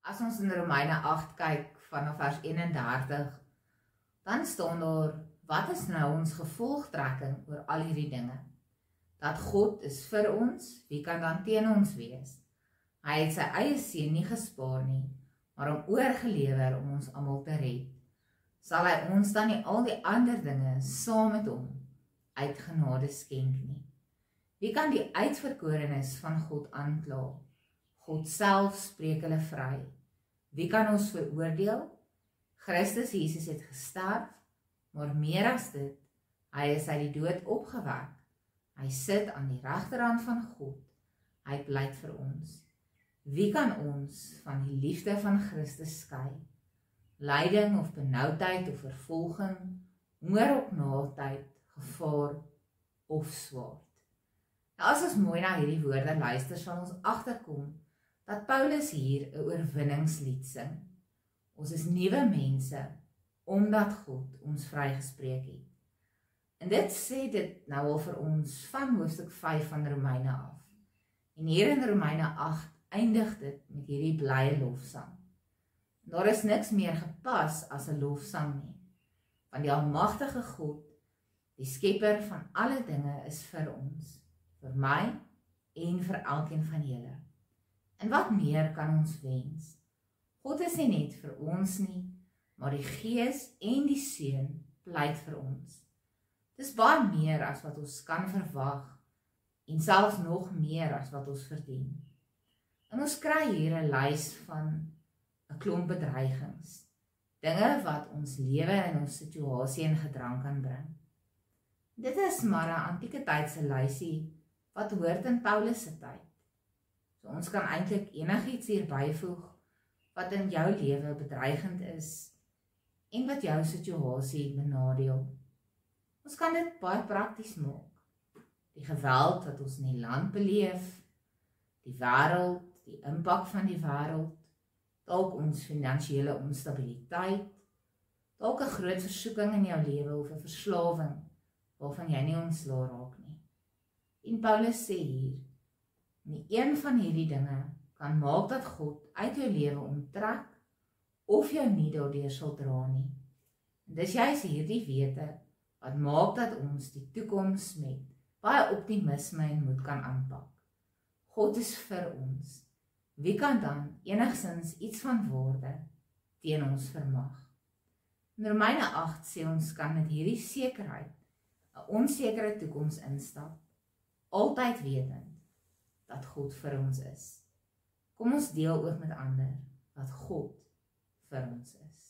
As ons in Romeine 8 kyk vanaf vers 31, dan staan daar, wat is nou ons gevolgtrekking oor al hierdie dinge? Dat God is vir ons, wie kan dan teen ons wees? Hy het sy eie seun nie gespaar nie, maar hom oorgelewer om ons almal te red. Sal hy ons dan nie al die ander dinge saam met hom uit genade skenk nie? Wie kan die uitverkorenes van God aankla? God self spreek hulle vry. Wie kan ons veroordeel? Christus Jesus het gesterf, maar meer as dit, hy is uit die dood opgewek. Hy sit aan die regterhand van God. Hy pleit vir ons. Wie kan ons van die liefde van Christus skei? Lyding of benoudheid of vervolging, honger of naaldheid, gevaar of swaard. Nou, as ons mooi na hierdie woorde luister, sal ons agterkom dat Paulus hier 'n oorwinningslied sing. Ons is nuwe mense, omdat God ons vrygespreek het. En dit sê dit nou al vir ons van hoofstuk 5 van Romeine af. En hier in Romeine 8 eindig dit met hierdie blye lofsang. Daar is niks meer gepas as 'n lofsang nie, want die almagtige God, die skepper van alle dinge, is vir ons, vir my en vir elkeen van julle. En wat meer kan ons wens? God is nie net vir ons nie, maar die Gees en die Seun pleit vir ons. Dis baie meer as wat ons kan verwag, en selfs nog meer as wat ons verdien. En ons kry hier 'n lys van 'n klomp bedreigings, dinge wat ons lewe en ons situasie in gedrang kan bring. Dit is maar 'n antieke tydse lysie wat hoort in Paulus se tyd. So ons kan eintlik enigiets hier byvoeg wat in jou lewe bedreigend is en wat jou situasie benadeel. Ons kan dit baie prakties maak. Die geweld wat ons in die land beleef, die wêreld, die impak van die wêreld, dalk ons finansiële onstabiliteit, dalk 'n groot versoeking in jou lewe of 'n verslawing waarvan jy nie ontslae raak nie. En Paulus sê hier, nie een van hierdie dinge kan maak dat God uit jou lewe onttrek of jou nie daardeur sal dra nie. En dis juist hierdie wete wat maak dat ons die toekoms met baie optimisme en moed kan aanpak. God is vir ons. Wie kan dan enigsins iets van waarde teen ons vermag? In Romeine 8 sê ons kan met hierdie sekerheid 'n onsekere toekoms instap, altyd wetend dat God vir ons is. Kom ons deel ook met ander dat God vir ons is.